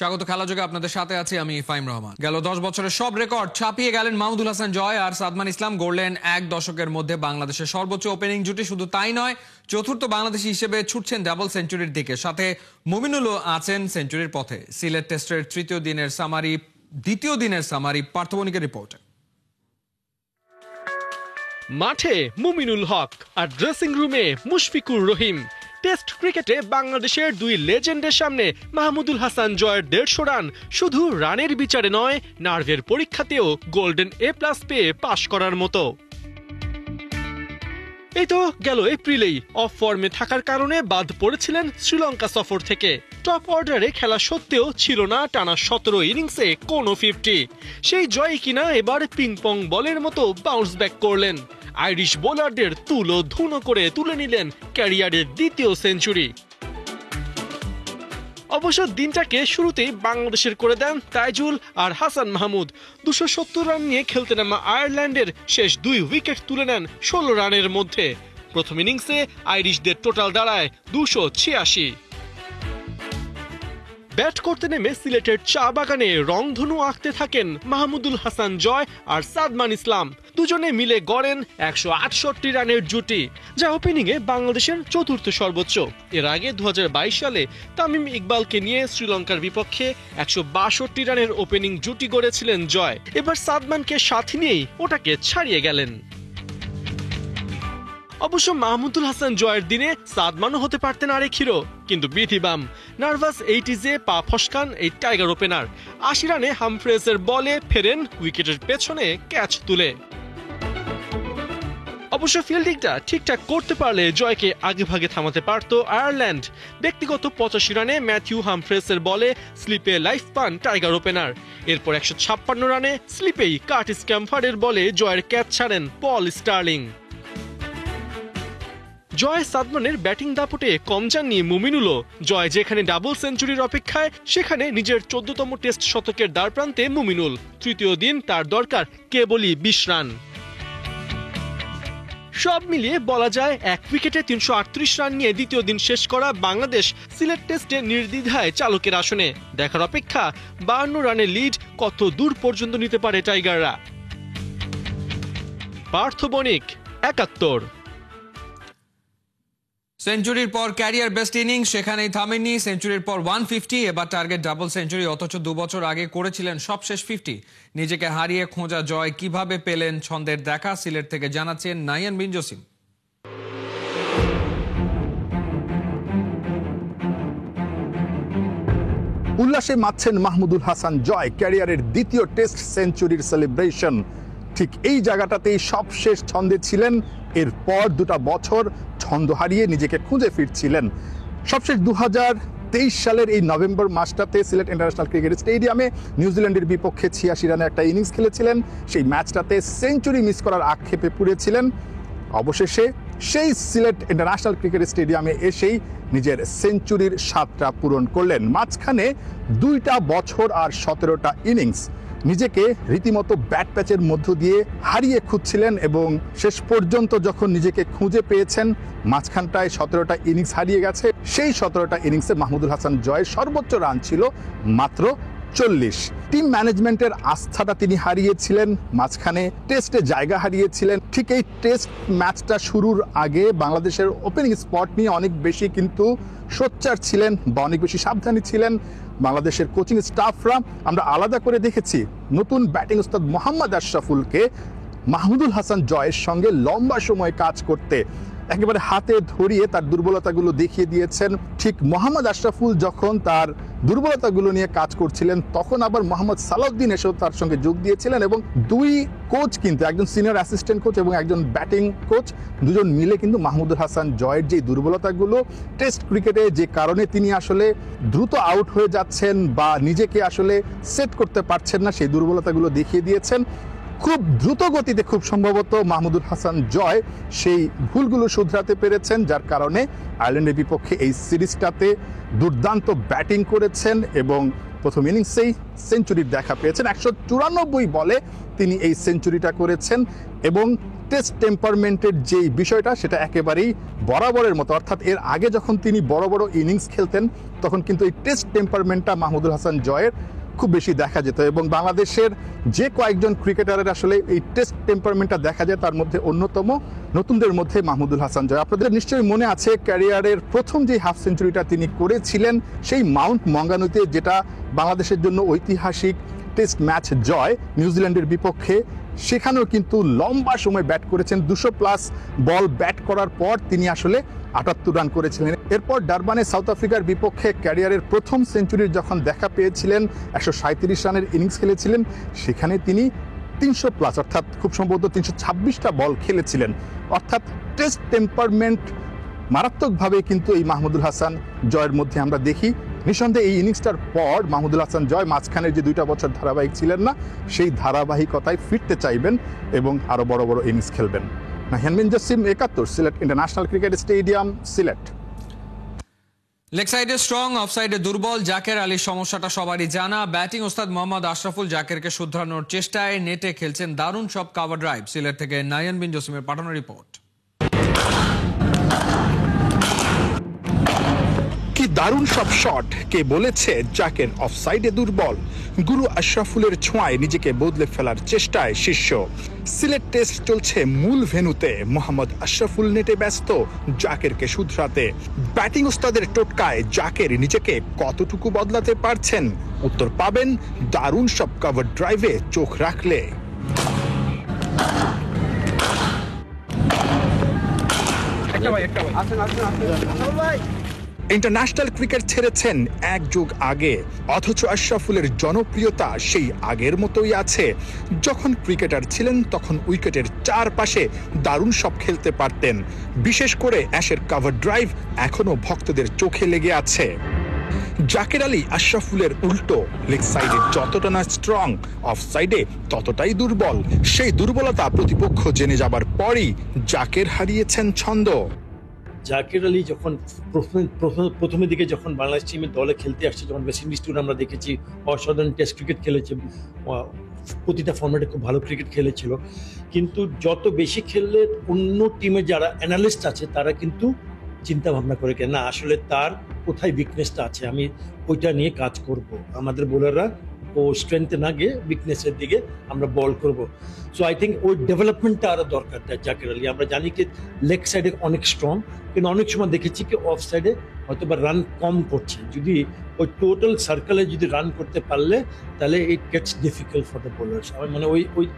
স্বাগত খেলা যোগে আপনাদের সাথে আছি আমি ফাইম রহমান। গেল 10 বছরের সব রেকর্ড ছাপিয়ে গেলেন মাহমুদুল হাসান জয় আর সাদমান ইসলাম, গড়লেন এক দশকের মধ্যে বাংলাদেশের সর্বোচ্চ ওপেনিং জুটি। শুধু তাই নয়, চতুর্থ বাংলাদেশি হিসেবে ছুটছেন ডাবল সেঞ্চুরির দিকে, সাথে মুমিনুলও আছেন সেঞ্চুরির পথে। সিলেট টেস্টের দ্বিতীয় দিনের সামারি পার্থবণিকের রিপোর্টে। মাঠে মুমিনুল হক আর ড্রেসিং রুমে মুশফিকুর রহিম। টেস্ট ক্রিকেটে বাংলাদেশের দুই লেজেন্ডের সামনে মাহমুদুল হাসান জয়ের 150 রান শুধু রানের বিচারে নয়, নার্ভের পরীক্ষাতেও গোল্ডেন A+ পেয়ে পাশ করার মতো। এই তো গেল এপ্রিলেই অফ ফর্মে থাকার কারণে বাদ পড়েছিলেন শ্রীলঙ্কা সফর থেকে। টপ অর্ডারে খেলা সত্ত্বেও ছিল না টানা 17 ইনিংসে কোনো 50। সেই জয় কিনা এবার পিং পং বলের মতো বাউন্স ব্যাক করলেন। আইরিশ বোলারদের তুলো ধুনো করে তুলে নিলেন ক্যারিয়ারের দ্বিতীয় সেঞ্চুরি। অবশ্য দিনটাকে শুরুতেই বাংলাদেশের করে দেন তাইজুল আর হাসান মাহমুদ। 270 রান নিয়ে খেলতে নামা আয়ারল্যান্ডের শেষ 2 উইকেট তুলে নেন 16 রানের মধ্যে। প্রথম ইনিংসে আইরিশদের টোটাল দাঁড়ায় 286। ব্যাট করতে নেমে সিলেটের চা বাগানে রংধনু আঁকতে থাকেন মাহমুদুল হাসান জয় আর সাদমান ইসলাম। দুজনে মিলে গড়েন 168 রানের জুটি, যা ওপেনিংয়ে বাংলাদেশের চতুর্থ সর্বোচ্চ। এর আগে 2022 সালে তামিম ইকবালকে নিয়ে শ্রীলঙ্কার বিপক্ষে 162 রানের ওপেনিং জুটি গড়েছিলেন জয়। এবার সাদমানকে সাথে নিয়েই ওটাকে ছাড়িয়ে গেলেন। অবশ্য মাহমুদুল হাসান জয়ের দিনে সাদমানও হতে পারতেন আরেক হিরো, কিন্তু বিধিবাম নার্ভাস 80s পা ফসকান এই টাইগার ওপেনার। 80 রানে হামফ্রেজের বলে ফেরেন উইকেটের পেছনে ক্যাচ তুলে। অবশ্য ফিল্ডিংটা ঠিকঠাক করতে পারলে জয়কে আগে ভাগে থামাতে পারত আয়ারল্যান্ড। ব্যক্তিগত 85 রানে ম্যাথিউ হামফ্রেজের বলে স্লিপে লাইফ পান টাইগার ওপেনার। এরপর 156 রানে স্লিপেই কার্টিস ক্যাম্পারের বলে জয়ের ক্যাচ ছাড়েন পল স্টার্লিং। জয় সাদমানের ব্যাটিং দাপটে কম যাননি মুমিনুলও। জয় যেখানে ডাবল সেঞ্চুরির অপেক্ষায়, সেখানে নিজের 14তম টেস্ট শতকের দ্বারপ্রান্তে মুমিনুল। তৃতীয় দিন তার দরকার কেবলই 20 রান। সব মিলিয়ে বলা যায় 1 উইকেটে 338 রান নিয়ে দ্বিতীয় দিন শেষ করা বাংলাদেশ সিলেট টেস্টে নির্দ্বিধায় চালকের আসনে। দেখার অপেক্ষা 52 রানের লিড কত দূর পর্যন্ত নিতে পারে টাইগাররা। পার্থবণিক, 71। সেঞ্চুরির পর ক্যারিয়ার বেস্ট ইনিংস, সেখানেই থামেননি। সেঞ্চুরির পর 150, এবার টার্গেট ডাবল সেঞ্চুরি। অথচ 2 বছর আগে করেছিলেন সবশেষ 50। নিজেকে হারিয়ে খোঁজা জয় কিভাবে পেলেন ছন্দের দেখা, সিলেট থেকে জানাচ্ছেন নাইয়ান বিন জসিম। উল্লাসে মাতছেন মাহমুদুল হাসান জয়। ক্যারিয়ারের দ্বিতীয় টেস্ট সেঞ্চুরির সেলিব্রেশন ঠিক এই জায়গাটাতেই সবশেষ ছন্দে ছিলেন। এরপর 2টা বছর ছন্দ হারিয়ে নিজেকে খুঁজে ফিরছিলেন। সবশেষ 2023 সালের এই নভেম্বর মাসটাতে সিলেট ইন্টারন্যাশনাল ক্রিকেট স্টেডিয়ামে নিউজিল্যান্ডের বিপক্ষে 86 রানে একটা ইনিংস খেলেছিলেন। সেই ম্যাচটাতে সেঞ্চুরি মিস করার আক্ষেপে পুড়েছিলেন। অবশেষে সেই সিলেট ইন্টারন্যাশনাল ক্রিকেট স্টেডিয়ামে এসেই নিজের সেঞ্চুরির স্বাদটা পূরণ করলেন। মাঝখানে 2টা বছর আর 17টা ইনিংস নিজেকে রীতিমতো ব্যাট প্যাচের মধ্য দিয়ে হারিয়ে খুঁজছিলেন, এবং শেষ পর্যন্ত যখন নিজেকে খুঁজে পেয়েছেন, মাঝখানটায় 17টা ইনিংস হারিয়ে গেছে। সেই 17টা ইনিংসে মাহমুদুল হাসান জয়ের সর্বোচ্চ রান ছিল মাত্র 40। টিম ম্যানেজমেন্টের আস্থাটা তিনি হারিয়েছিলেন, মাঝখানে টেস্টে জায়গা হারিয়েছিলেন। ঠিক এই টেস্ট ম্যাচটা শুরুর আগে বাংলাদেশের ওপেনিং স্পট নিয়ে অনেক বেশি কিন্তু সোচ্চার ছিলেন বা অনেক বেশি সাবধানী ছিলেন বাংলাদেশের কোচিং স্টাফরা। আমরা আলাদা করে দেখেছি নতুন ব্যাটিং উস্তাদ মোহাম্মদ আশরাফুলকে মাহমুদুল হাসান জয়ের সঙ্গে লম্বা সময় কাজ করতে একেবারে হাতে ধরিয়ে তার দুর্বলতাগুলো দেখিয়ে দিয়েছেন। ঠিক মোহাম্মদ আশরাফুল যখন তার দুর্বলতাগুলো নিয়ে কাজ করছিলেন, তখন আবার মোহাম্মদ সালাউদ্দিন এসেও তার সঙ্গে যোগ দিয়েছিলেন, এবং 2 কোচ কিন্তু, একজন সিনিয়র অ্যাসিস্ট্যান্ট কোচ এবং একজন ব্যাটিং কোচ, দুজন মিলে কিন্তু মাহমুদুল হাসান জয়ের যে দুর্বলতাগুলো টেস্ট ক্রিকেটে যে কারণে তিনি আসলে দ্রুত আউট হয়ে যাচ্ছেন বা নিজেকে আসলে সেট করতে পারছেন না, সেই দুর্বলতাগুলো দেখিয়ে দিয়েছেন। খুব দ্রুত গতিতে খুব সম্ভবত মাহমুদুল হাসান জয় সেই ভুলগুলো শুধরাতে পেরেছেন, যার কারণে আয়ারল্যান্ডের বিপক্ষে এই সিরিজটাতে দুর্দান্ত ব্যাটিং করেছেন এবং প্রথম ইনিংসেই সেঞ্চুরির দেখা পেয়েছেন। 194 বলে তিনি এই সেঞ্চুরিটা করেছেন এবং টেস্ট টেম্পারমেন্টের যেই বিষয়টা সেটা একেবারেই বরাবরের মতো, অর্থাৎ এর আগে যখন তিনি বড় বড় ইনিংস খেলতেন তখন কিন্তু এই টেস্ট টেম্পারমেন্টটা মাহমুদুল হাসান জয়ের খুব বেশি দেখা যেত। এবং বাংলাদেশের যে কয়েকজন ক্রিকেটারের আসলে এই টেস্ট টেম্পারমেন্টটা দেখা যায় তার মধ্যে অন্যতম নতুনদের মধ্যে মাহমুদুল হাসান জয়। আপনাদের নিশ্চয়ই মনে আছে ক্যারিয়ারের প্রথম যে হাফ সেঞ্চুরিটা তিনি করেছিলেন সেই মাউন্ট মঙ্গানুতে, যেটা বাংলাদেশের জন্য ঐতিহাসিক টেস্ট ম্যাচ জয় নিউজিল্যান্ডের বিপক্ষে। সেখানেও কিন্তু লম্বা সময় ব্যাট করেছেন, 200+ বল ব্যাট করার পর তিনি আসলে 78 রান করেছিলেন। এরপর ডারবানে সাউথ আফ্রিকার বিপক্ষে ক্যারিয়ারের প্রথম সেঞ্চুরির যখন দেখা পেয়েছিলেন, 137 রানের ইনিংস খেলেছিলেন, সেখানে তিনি 300+ অর্থাৎ খুব সম্ভবত 326টা বল খেলেছিলেন। অর্থাৎ টেস্ট টেম্পারমেন্ট মারাত্মকভাবে কিন্তু এই মাহমুদুল হাসান জয়ের মধ্যে আমরা দেখি। নিঃসন্দেহে এই ইনিংসটার পর মাহমুদুল হাসান জয় মাঝখানের যে 2টা বছর ধারাবাহিক ছিলেন না, সেই ধারাবাহিকতায় ফিরতে চাইবেন এবং আরো বড় বড় ইনিংস খেলবেন। Nahiyan bin Jasim, 71, Sylhet international cricket stadium, Sylhet. Leg সাইডে স্ট্রং, অফ সাইডে দুর্বল জাকের আলীর সমস্যাটা সবারই জানা। ব্যাটিং ওস্তাদ মোহাম্মদ আশরাফুল জাকেরকে শুধরানোর চেষ্টায় নেটে খেলছেন দারুণ সব কাভার ড্রাইভ। সিলেট থেকে নাহিয়ান বিন জসিমের পাঠানো রিপোর্ট। কি দারুণ সব শট! কে বলেছে জাকের অফসাইডে দুর্বল? গুরু আশরাফুলের ছোঁয়ায় নিজেকে বদলে ফেলার চেষ্টায় শিষ্য। সিলেট টেস্ট চলছে মূল ভেন্যুতে, মোহাম্মদ আশরাফুল নেটে ব্যস্ত জাকেরকে শুধরাতে। ব্যাটিং ওস্তাদের টোটকায় জাকের নিজেকে কতটুকু বদলাতে পারছেন উত্তর পাবেন দারুণ সব কভার ড্রাইভে চোখ রাখলে। ইন্টারন্যাশনাল ক্রিকেট ছেড়েছেন 1 যুগ আগে, অথচ আশরাফুলের জনপ্রিয়তা সেই আগের মতোই আছে। যখন ক্রিকেটার ছিলেন তখন উইকেটের চারপাশে দারুণ সব খেলতে পারতেন। বিশেষ করে অ্যাশের কভার ড্রাইভ এখনো ভক্তদের চোখে লেগে আছে। জাকের আলী আশরাফুলের উল্টো, লেগ সাইডে যতটা না স্ট্রং, অফ সাইডে ততটাই দুর্বল। সেই দুর্বলতা প্রতিপক্ষ জেনে যাবার পরই জাকের হারিয়েছেন ছন্দ। জাকের আলী যখন প্রথমের দিকে যখন বাংলাদেশ টিমের দলে খেলতে আসছে, যখন ওয়েস্ট ইন্ডিজ ট্যুর আমরা দেখেছি, অসাধারণ টেস্ট ক্রিকেট খেলেছে, প্রতিটা ফর্ম্যাটে খুব ভালো ক্রিকেট খেলেছিল। কিন্তু যত বেশি খেললে অন্য টিমের যারা অ্যানালিস্ট আছে তারা কিন্তু চিন্তা ভাবনা করে কেন না আসলে তার কোথায় উইকনেসটা আছে, আমি ওইটা নিয়ে কাজ করব। আমাদের বোলাররা ও স্ট্রেংথে না গিয়ে উইকনেসের দিকে আমরা বল করব। সো আই থিঙ্ক ওই ডেভেলপমেন্টটা আরো দরকার জাকের আলী। আমরা জানি কি লেগ সাইডে অনেক স্ট্রং, কিন্তু অনেক সময় দেখেছি কি অফ সাইডে হয়তো বা রান কম করছে। যদি ওই টোটাল সার্কেলে যদি রান করতে পারলে তাহলে it gets difficult for the bowlers. আমার মানে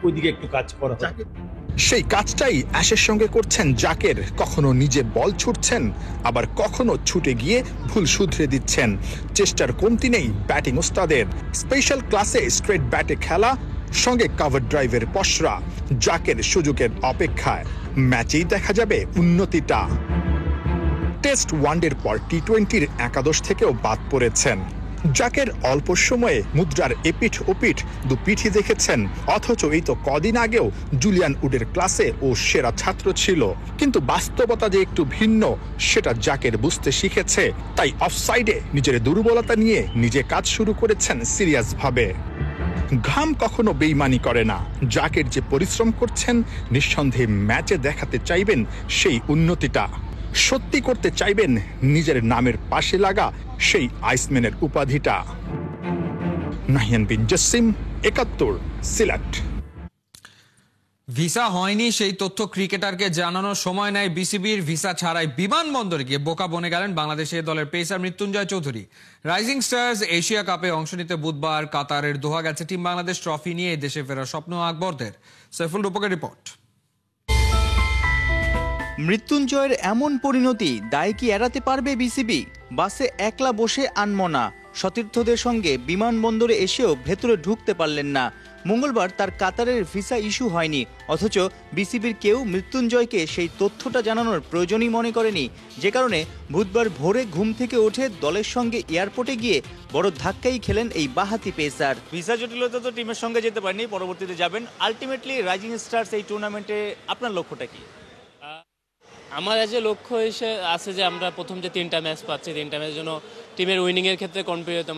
ওই দিকে একটু কাজ করা হয়। সেই কাজটাই অ্যাশের সঙ্গে করছেন জাকের। কখনো নিজে বল ছুটছেন, আবার কখনো ছুটে গিয়ে ভুল শুধরে দিচ্ছেন। চেষ্টার কমতি নেই ব্যাটিং ওস্তাদের। স্পেশাল ক্লাসে স্ট্রেট ব্যাটে খেলা, সঙ্গে কভার ড্রাইভের পসরা। জাকের সুযোগের অপেক্ষায়, ম্যাচেই দেখা যাবে উন্নতিটা। টেস্ট ওয়ানডের পর টি20-র একাদশ থেকেও বাদ পড়েছেন জাকের। অল্প সময়ে মুদ্রার এপিঠ ওপিঠ দুপিঠই দেখেছেন, অথচ এই তো কদিন আগেও জুলিয়ান উডের ক্লাসে ও সেরা ছাত্র ছিল। কিন্তু বাস্তবতা যে একটু ভিন্ন সেটা জাকের বুঝতে শিখেছে। তাই অফসাইডে নিজের দুর্বলতা নিয়ে নিজে কাজ শুরু করেছেন সিরিয়াস ভাবে। ঘাম কখনো বেইমানি করে না। জাকের যে পরিশ্রম করছেন, নিঃসন্দেহে ম্যাচে দেখাতে চাইবেন সেই উন্নতিটা। সত্যি করতে চাইবেন নিজের নামের পাশে লাগা সেই আইসম্যানের উপাধিটা। নাহিয়ান বিন জসিম, 71, সিলেট। ভিসা হয়নি সেই তথ্য ক্রিকেটারকে জানানোর সময় নেয় বিসিবির। ভিসা ছাড়াই বিমানবন্দরে গিয়ে বোকা বনে গেলেন বাংলাদেশের দলের pacer Mrityunjoy Chowdhury. Rising stars Asia কাপে অংশ নিতে বুধবার কাতারের দোহা গেছে টিম বাংলাদেশ। ট্রফি নিয়ে দেশে ফেরার স্বপ্ন আকবরদের। সৈফুল রূপকের রিপোর্ট। মৃত্যুঞ্জয়ের এমন পরিণতি দায় কি এড়াতে পারবে বিসিবি? বাসে একলা বসে আনমনা, সতীর্থদের সঙ্গে বিমানবন্দরে এসেও ভেতরে ঢুকতে পারলেন না। মঙ্গলবার তার কাতারের ভিসা ইস্যু হয়নি, অথচ বিসিবির কেউ মৃত্যুঞ্জয়কে সেই তথ্যটা জানানোর প্রয়োজনই মনে করেনি। যে কারণে বুধবার ভোরে ঘুম থেকে উঠে দলের সঙ্গে এয়ারপোর্টে গিয়ে বড় ধাক্কাই খেলেন এই বাহাতি পেসার। ভিসা জটিলতা তো টিমের সঙ্গে যেতে পারেনি, পরবর্তীতে যাবেন। আলটিমেটলি রাইজিং স্টার্স এই টুর্নামেন্টে আপনার লক্ষ্যটা কি? আমার যে লক্ষ্য এসে আছে যে আমরা প্রথম যে 3টা ম্যাচ পাচ্ছি, 3টা ম্যাচের জন্য টিমের উইনিংয়ের ক্ষেত্রে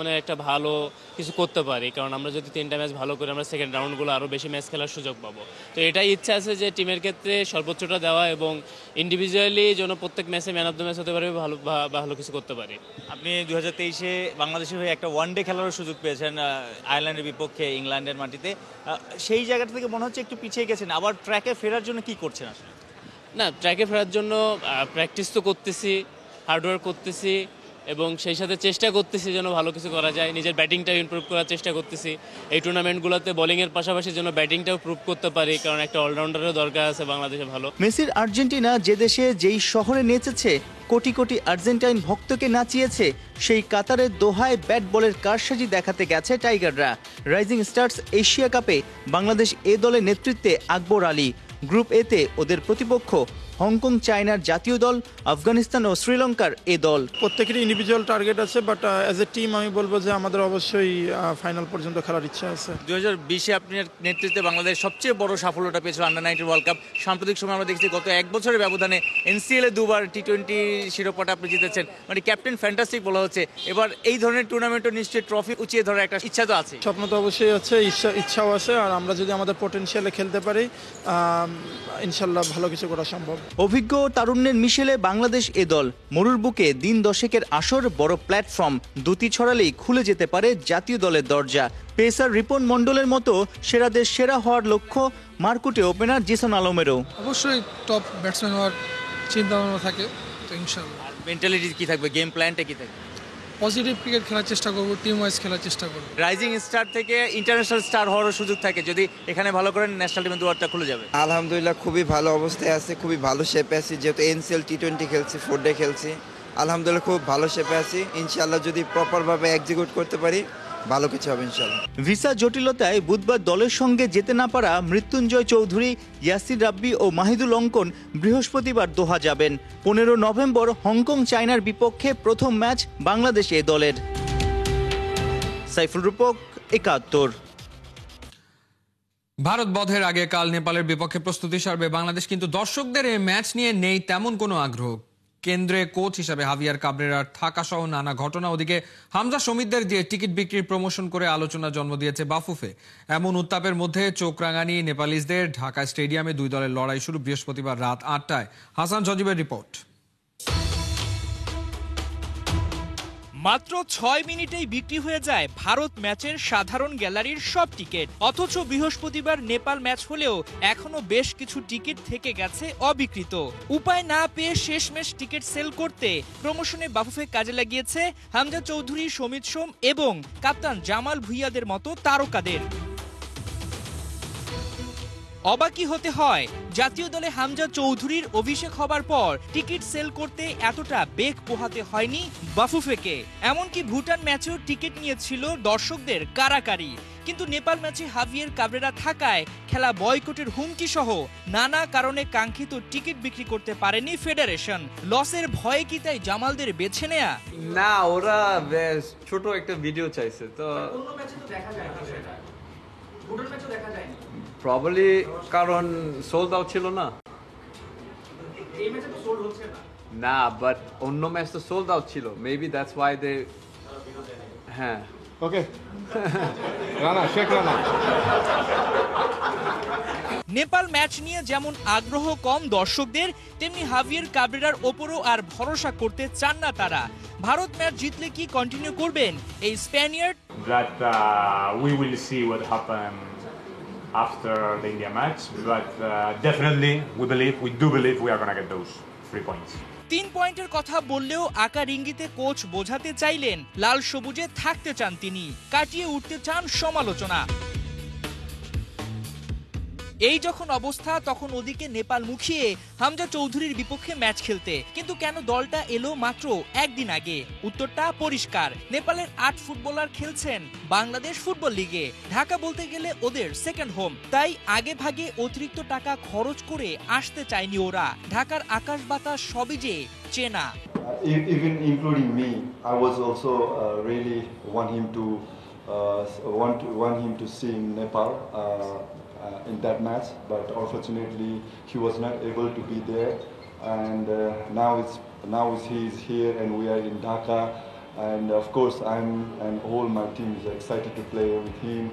মানে একটা ভালো কিছু করতে পারি, কারণ আমরা যদি 3টা ম্যাচ ভালো করে আমরা সেকেন্ড রাউন্ডগুলো আরও বেশি ম্যাচ খেলার সুযোগ পাবো। তো এটাই ইচ্ছা আছে যে টিমের ক্ষেত্রে সর্বোচ্চটা দেওয়া এবং ইন্ডিভিজুয়ালি যেন প্রত্যেক ম্যাচে ম্যান অফ দ্য ম্যাচ হতে পারে, ভালো কিছু করতে পারি। আপনি 2023-এ বাংলাদেশের হয়ে একটা ওয়ানডে খেলারও সুযোগ পেয়েছেন আয়ারল্যান্ডের বিপক্ষে ইংল্যান্ডের মাটিতে। সেই জায়গাটা থেকে মনে হচ্ছে একটু পিছিয়ে গেছেন, আবার ট্র্যাকে ফেরার জন্য কি করছেন আসলে? না, ট্র্যাকে ফেরার জন্য প্র্যাকটিস তো করতেছি, হার্ডওয়ার্ক করতেছি এবং সেই সাথে চেষ্টা করতেছি যেন ভালো কিছু করা যায়। নিজের ব্যাটিংটা ইমপ্রুভ করার চেষ্টা করতেছি। এই টুর্নামেন্টগুলোতে বোলিংয়ের পাশাপাশি যেন ব্যাটিংটাও প্রুভ করতে পারি, কারণ একটা অলরাউন্ডারের দরকার আছে বাংলাদেশে ভালো। মেসির আর্জেন্টিনা যে দেশে যেই শহরে নেচেছে, কোটি কোটি আর্জেন্টাইন ভক্তকে নাচিয়েছে, সেই কাতারের দোহায় ব্যাট বলের কারসাজি দেখাতে গেছে টাইগাররা। রাইজিং স্টার্স এশিয়া কাপে বাংলাদেশ এ দলের নেতৃত্বে আকবর আলী। গ্রুপ এতে ওদের প্রতিপক্ষ হংকং, চায়নার জাতীয় দল, আফগানিস্তান ও শ্রীলঙ্কার এ দল। প্রত্যেকেরই ইন্ডিভিজুয়াল টার্গেট আছে, বাট অ্যাজ এ টিম আমি বলবো যে আমাদের অবশ্যই ফাইনাল পর্যন্ত খেলার ইচ্ছা আছে। 2020-এ আপনার নেতৃত্বে বাংলাদেশ সবচেয়ে বড় সাফল্যটা পেয়েছিল আন্ডার-19 ওয়ার্ল্ড কাপ। সাম্প্রতিক সময় আমরা দেখছি গত 1 বছরের ব্যবধানে NCL-এ 2বার টি-20 শিরোপাটা আপনি জিতেছেন, মানে ক্যাপ্টেন ফ্যান্টাস্টিক বলা হচ্ছে। এবার এই ধরনের টুর্নামেন্টও নিশ্চয়ই ট্রফি উঁচিয়ে ধরার একটা ইচ্ছা তো আছে। স্বপ্ন তো অবশ্যই আছে, ইচ্ছাও আছে, আর আমরা যদি আমাদের পটেনশিয়ালে খেলতে পারি ইনশাল্লাহ ভালো কিছু করা সম্ভব। অভিজ্ঞ তারুণ্যের মিশেলে বাংলাদেশ এ দল। মরুর বুকে দিন দশেকের আসর, বড় প্ল্যাটফর্ম, দুটি ছড়ালেই খুলে যেতে পারে জাতীয় দলের দরজা। পেসার রিপন মন্ডলের মতো সেরাদের সেরা হওয়ার লক্ষ্য মারকুটে ওপেনার জিসন আলমেরও। অবশ্যই টপ ব্যাটসম্যান হওয়ার চিন্তা ভাবনা থাকে, তো ইনশাআল্লাহ। মেন্টালিটি কি থাকবে, গেম প্ল্যানটা কি থাকবে? পজিটিভ ক্রিকেট খেলার চেষ্টা করব, টিম ওয়াইজ খেলার চেষ্টা করব। রাইজিং স্টার থেকে ইন্টারন্যাশনাল স্টার হওয়ারও সুযোগ থাকে, যদি এখানে ভালো করেন ন্যাশনাল টিমের দুয়ারটা খুলে যাবে। আলহামদুলিল্লাহ খুবই ভালো অবস্থায় আছে, খুবই ভালো শেপে আছি, যেহেতু NCL টি-20 খেলছি, 4 ডে খেলছি। আলহামদুলিল্লাহ খুব ভালো শেপে আছি। ইনশাআল্লাহ যদি প্রপারভাবে এক্সিকিউট করতে পারি ভালো কিছু হবে ইনশাআল্লাহ। ভিসা জটিলতায় বুধবার দলের সঙ্গে যেতে না পারা মৃত্যুঞ্জয় চৌধুরী, ইয়াসির রাব্বি ও মাহিদুল অঙ্কন বৃহস্পতিবার দোহা যাবেন। 15 নভেম্বর হংকং, চায়নার বিপক্ষে প্রথম ম্যাচ বাংলাদেশ এ দলের। সাইফুল রূপক, 71। ভারত বধের আগে কাল নেপালের বিপক্ষে প্রস্তুতি সারবে বাংলাদেশ, কিন্তু দর্শকদের এই ম্যাচ নিয়ে নেই তেমন কোনো আগ্রহ। কেন্দ্রে কোচ হিসাবে হাভিয়ার কাবরেরার থাকা সহ নানা ঘটনা, ওদিকে হামজা শমীদদের দিয়ে টিকিট বিক্রির প্রমোশন করে আলোচনা জন্ম দিয়েছে বাফুফে। এমন উত্তাপের মধ্যে চোখ রাঙানি নেপালিসদের ঢাকা স্টেডিয়ামে 2 দলের লড়াই শুরু বৃহস্পতিবার রাত 8টায়। হাসান সজীবের রিপোর্ট। মাত্র 6 মিনিটেই বিক্রি হয়ে যায় ভারত ম্যাচের সাধারণ গ্যালারির সব টিকিট। অথচ বৃহস্পতিবার নেপাল ম্যাচ হলেও এখনো বেশ কিছু টিকিট থেকে গেছে অবিকৃত। উপায় না পেয়ে শেষমেশ টিকিট সেল করতে প্রমোশনে বাফুফে কাজে লাগিয়েছে হামজা চৌধুরী, সমিত সোম এবং কাপ্তান জামাল ভুঁইয়াদের মতো তারকাদের। অবাকই হতে হয়, জাতীয় দলে হামজা চৌধুরীর অভিষেক হবার পর টিকিট সেল করতে এতটা বেগ পোহাতে হয়নি বাফুফেকে। এমনকি ভুটান ম্যাচেও টিকিট নিয়েছিল দর্শকদের কারাকারি, কিন্তু নেপাল ম্যাচে হাভিয়ার কাবরেরা থাকায় খেলা বয়কটের হুমকি সহ নানা কারণে কাঙ্ক্ষিত টিকিট বিক্রি করতে পারেনি ফেডারেশন। লসের ভয়ে কি তাই জামালদের বেছে নেয়া? না, ওরা ছোট একটা ভিডিও চাইছে, তো প্রবাবলি কারণ সোল্ড আউট ছিল না। না, বাট অন্য ম্যাচ তো সোল্ড আউট ছিল, মেবি দ্যাটস ওয়াই দে। হ্যাঁ, ওকে। রানা, শেখ রানা। নেপাল ম্যাচ নিয়ে যেমন আগ্রহ কম দর্শকদের, তেমনি হাভিয়ার কাবরেরার ওপরও আর ভরসা করতে চান না তারা। ভারত ম্যাচ জিতলে কি কন্টিনিউ করবেন এই Spaniard? That we will see what happens after the India match, but definitely we do believe we are going to get those 3 points. 3 পয়েন্টের কথা বললেও আকার ইঙ্গিতে কোচ বোঝাতে চাইলেন লাল সবুজে থাকতে চান তিনি, কাটিয়ে উঠতে চান সমালোচনা। এই যখন অবস্থা, তখন ওদিকে নেপাল মুখিয়ে হামজা চৌধুরীর বিপক্ষে ম্যাচ খেলতে। কিন্তু কেন দলটা এলো মাত্র একদিন আগে? উত্তরটা পরিষ্কার, নেপালের 8 ফুটবলার খেলছেন বাংলাদেশ ফুটবল লিগে। ঢাকা বলতে গেলে ওদের সেকেন্ড হোম, তাই আগে ভাগে অতিরিক্ত টাকা খরচ করে আসতে চায়নি ওরা। ঢাকার আকাশ বাতাস সবই যে চেনা। Even including me, I was also really want him to see in Nepal. In that match, but unfortunately he was not able to be there, and now he is here and we are in Dhaka, And of course, and all my team is excited to play with him.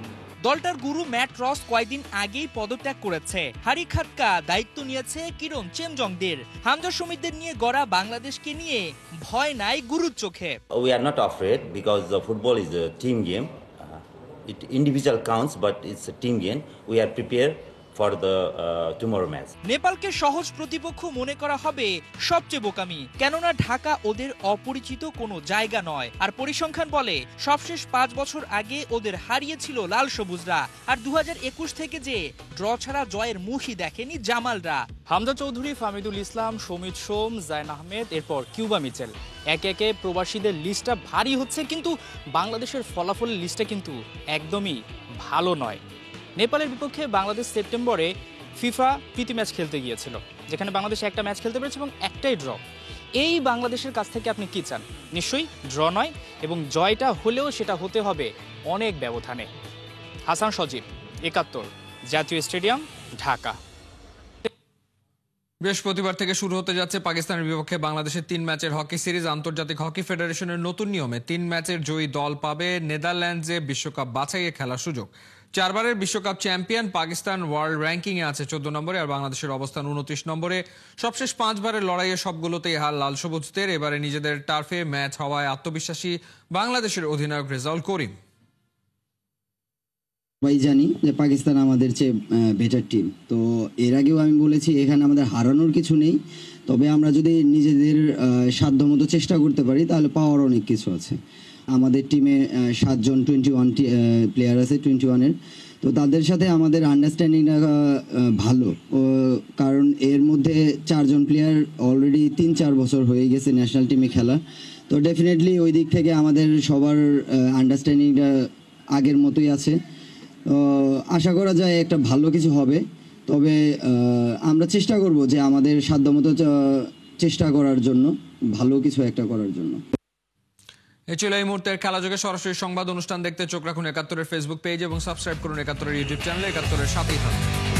দলটার গুরু mat রস কয়েকদিন আগেই পদত্যাগ করেছে। হারি খাটকা দায়িত্ব নিয়েছে কিরণ চেমজংদের। হামজা সমিতদের নিয়ে গড়া বাংলাদেশকে নিয়ে ভয় নাই গুরুর চোখে। We are not afraid because the football is a team game. It individual counts, but it's a team game. We are prepared for the tomorrow match. নেপালকে সহজ প্রতিপক্ষ মনে করা হবে সবচেয়ে বোকামি, কেননা ঢাকা ওদের অপরিচিত কোনো জায়গা নয়। আর পরিসংখ্যান বলে সবশেষ 5 বছর আগে ওদের হারিয়েছিল লাল সবুজরা, আর 2021 থেকে যে ড্র ছাড়া জয়ের মুখই দেখেনি জামালরা। হামজা চৌধুরী, ফামিদুল ইসলাম, সমিত সোম, জায়ন আহমেদ, এরপর কিউবা মিচেল, একে একে প্রবাসীদের লিস্টটা ভারী হচ্ছে, কিন্তু বাংলাদেশের ফলাফলের লিস্টটা কিন্তু একদমই ভালো নয়। নেপালের বিপক্ষে বাংলাদেশ সেপ্টেম্বরে ফিফা প্রীতি ম্যাচ খেলতে গিয়েছিল, যেখানে বাংলাদেশ একটা ম্যাচ খেলতে পেরেছে এবং একটাই ড্র। এই বাংলাদেশের কাছ থেকে আপনি কি চান? নিশ্চয়ই ড্র নয়, এবং জয়টা হলেও সেটা হতে হবে অনেক ব্যবধানে। হাসান সজীব, 71, জাতীয় স্টেডিয়াম, ঢাকা। বৃহস্পতিবার থেকে শুরু হতে যাচ্ছে পাকিস্তানের বিপক্ষে বাংলাদেশের 3 ম্যাচের হকি সিরিজ। আন্তর্জাতিক হকি ফেডারেশনের নতুন নিয়মে 3 ম্যাচের জয়ী দল পাবে নেদারল্যান্ডসে বিশ্বকাপ বাছাইয়ে খেলার সুযোগ। 4 বারের বিশ্বকাপ চ্যাম্পিয়ন পাকিস্তান ওয়ার্ল্ড র্যাঙ্কিং এ আছে 14 নম্বরে, আর বাংলাদেশের অবস্থান 29 নম্বরে। সবশেষ 5 বারের লড়াইয়ে সবগুলোতেই হার লাল সবুজদের। এবারে নিজেদের টার্ফে ম্যাচ হওয়ায় আত্মবিশ্বাসী বাংলাদেশের অধিনায়ক রেজাউল করিম। সবাই জানি যে পাকিস্তান আমাদের চেয়ে বেটার টিম, তো এর আগেও আমি বলেছি এখানে আমাদের হারানোর কিছু নেই, তবে আমরা যদি নিজেদের সাধ্যমতো চেষ্টা করতে পারি তাহলে পাওয়ার অনেক কিছু আছে। আমাদের টিমে 7 জন 21 প্লেয়ার আছে 21-এর, তো তাদের সাথে আমাদের আন্ডারস্ট্যান্ডিংটা ভালো, কারণ এর মধ্যে 4 জন প্লেয়ার অলরেডি 3-4 বছর হয়ে গেছে ন্যাশনাল টিমে খেলা, তো ডেফিনেটলি ওই দিক থেকে আমাদের সবার আন্ডারস্ট্যান্ডিংটা আগের মতোই আছে। আশা করা যায় একটা ভালো কিছু হবে, তবে আমরা চেষ্টা করব যে আমাদের সাধ্যমতো চেষ্টা করার জন্য, ভালো কিছু একটা করার জন্য। এ ছিল এই মুহূর্তের খেলাযোগে সরাসরি সংবাদ অনুষ্ঠান দেখতে চোখ রাখুন 71-এর ফেসবুক পেজ এবং সাবস্ক্রাইব করুন 71-এর ইউটিউব চ্যানেলে। 71-এর সাথেই থাকুন।